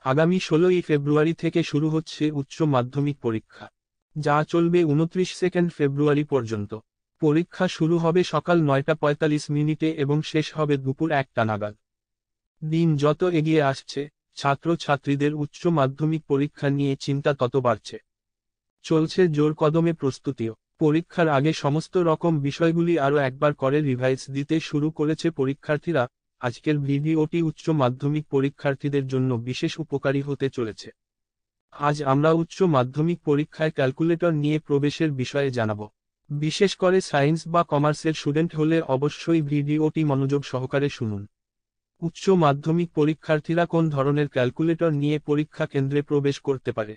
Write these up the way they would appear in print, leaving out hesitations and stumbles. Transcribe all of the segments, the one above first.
আগামী 16ই ফেব্রুয়ারি থেকে শুরু হচ্ছে উচ্চ মাধ্যমিক পরীক্ষা, যা চলবে 29 ফেব্রুয়ারি পর্যন্ত। পরীক্ষা শুরু হবে সকাল 9:45 এবং শেষ হবে দুপুর 1টা নাগাদ। দিন যত এগিয়ে আসছে, ছাত্রছাত্রীদের উচ্চ মাধ্যমিক পরীক্ষা নিয়ে চিন্তা তত বাড়ছে। চলছে জোর কদমে প্রস্তুতিও। পরীক্ষার আগে সমস্ত রকম বিষয়গুলি আরও একবার করে রিভাইজ দিতে শুরু করেছে পরীক্ষার্থীরা। আজকের ভিডিওটি উচ্চ মাধ্যমিক পরীক্ষার্থীদের জন্য বিশেষ উপকারী হতে চলেছে। আজ আমরা উচ্চ মাধ্যমিক পরীক্ষায় ক্যালকুলেটর নিয়ে প্রবেশের বিষয়ে জানাব। বিশেষ করে সায়েন্স বা কমার্সের স্টুডেন্ট হলে অবশ্যই ভিডিওটি মনোযোগ সহকারে শুনুন। উচ্চ মাধ্যমিক পরীক্ষার্থীরা কোন ধরনের ক্যালকুলেটর নিয়ে পরীক্ষা কেন্দ্রে প্রবেশ করতে পারে,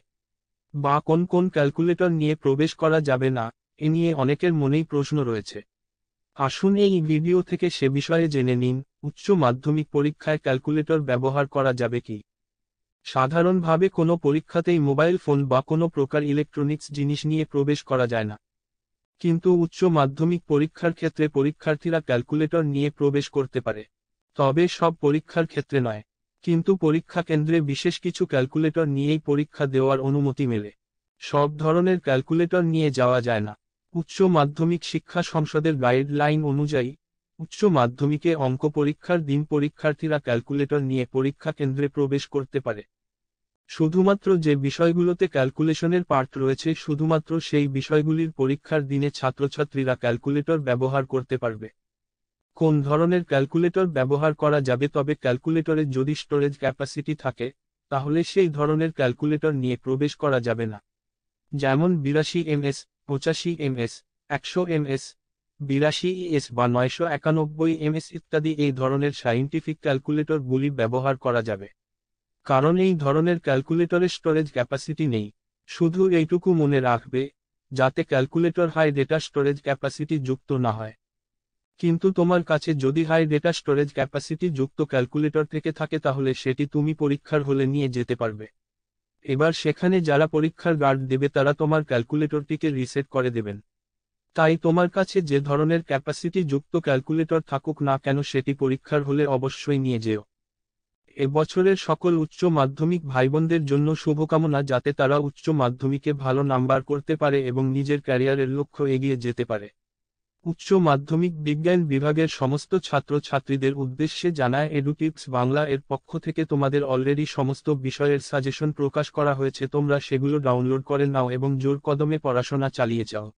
বা কোন কোন ক্যালকুলেটর নিয়ে প্রবেশ করা যাবে না, এ নিয়ে অনেকের মনেই প্রশ্ন রয়েছে। আসুন এই ভিডিও থেকে সে বিষয়ে জেনে নিন, উচ্চ মাধ্যমিক পরীক্ষায় ক্যালকুলেটর ব্যবহার করা যাবে কি। সাধারণভাবে কোনো পরীক্ষাতেই মোবাইল ফোন বা কোনো প্রকার ইলেকট্রনিক্স জিনিস নিয়ে প্রবেশ করা যায় না। কিন্তু উচ্চ মাধ্যমিক পরীক্ষার ক্ষেত্রে পরীক্ষার্থীরা ক্যালকুলেটর নিয়ে প্রবেশ করতে পারে। তবে সব পরীক্ষার ক্ষেত্রে নয়, কিন্তু পরীক্ষা কেন্দ্রে বিশেষ কিছু ক্যালকুলেটর নিয়েই পরীক্ষা দেওয়ার অনুমতি মেলে। সব ধরনের ক্যালকুলেটর নিয়ে যাওয়া যায় না। উচ্চ মাধ্যমিক শিক্ষা সংসদের গাইডলাইন অনুযায়ী উচ্চ মাধ্যমিকে অঙ্ক পরীক্ষার দিন পরীক্ষার্থীরা ক্যালকুলেটর নিয়ে পরীক্ষা কেন্দ্রে প্রবেশ করতে পারে। শুধুমাত্র যে বিষয়গুলোতে ক্যালকুলেশনের পার্ট রয়েছে শুধুমাত্র সেই বিষয়গুলির পরীক্ষার দিনে ছাত্রছাত্রীরা ক্যালকুলেটর ব্যবহার করতে পারবে। কোন ধরনের ক্যালকুলেটর ব্যবহার করা যাবে? তবে ক্যালকুলেটরে যদি স্টোরেজ ক্যাপাসিটি থাকে, তাহলে সেই ধরনের ক্যালকুলেটর নিয়ে প্রবেশ করা যাবে না। যেমন 82 ms, 85 ms, 100 ms, 82 ES বা 991 ms ইত্যাদি এই ধরনের সায়েন্টিফিক ক্যালকুলেটরগুলি ব্যবহার করা যাবে। কারণ এই ধরনের ক্যালকুলেটরের স্টোরেজ ক্যাপাসিটি নেই। শুধু এইটুকু মনে রাখবে, যাতে calculator high data storage capacity যুক্ত না হয়। কিন্তু তোমার কাছে যদি হাই ডেটা স্টোরেজ ক্যাপাসিটি যুক্ত ক্যালকুলেটর থেকে থাকে তাহলে সেটি তুমি পরীক্ষার হলে নিয়ে যেতে পারবে। এবার সেখানে যারা পরীক্ষার গার্ড দেবে তারা তোমার ক্যালকুলেটরটিকে রিসেট করে দেবেন। তাই তোমার কাছে যে ধরনের ক্যাপাসিটি যুক্ত ক্যালকুলেটর থাকুক না কেন সেটি পরীক্ষার হলে অবশ্যই নিয়ে যেও। এবছরের সকল উচ্চ মাধ্যমিক ভাইবোনদের জন্য শুভকামনা, যাতে তারা উচ্চ মাধ্যমিকে ভালো নাম্বার করতে পারে এবং নিজের ক্যারিয়ারের লক্ষ্য এগিয়ে যেতে পারে। উচ্চ মাধ্যমিক বিজ্ঞান বিভাগের সমস্ত ছাত্রছাত্রীদের উদ্দেশ্যে জানায় এডুটিপস বাংলা এর পক্ষ থেকে তোমাদের অলরেডি সমস্ত বিষয়ের সাজেশন প্রকাশ করা হয়েছে। তোমরা সেগুলো ডাউনলোড করে নাও এবং জোর কদমে পড়াশোনা চালিয়ে যাও।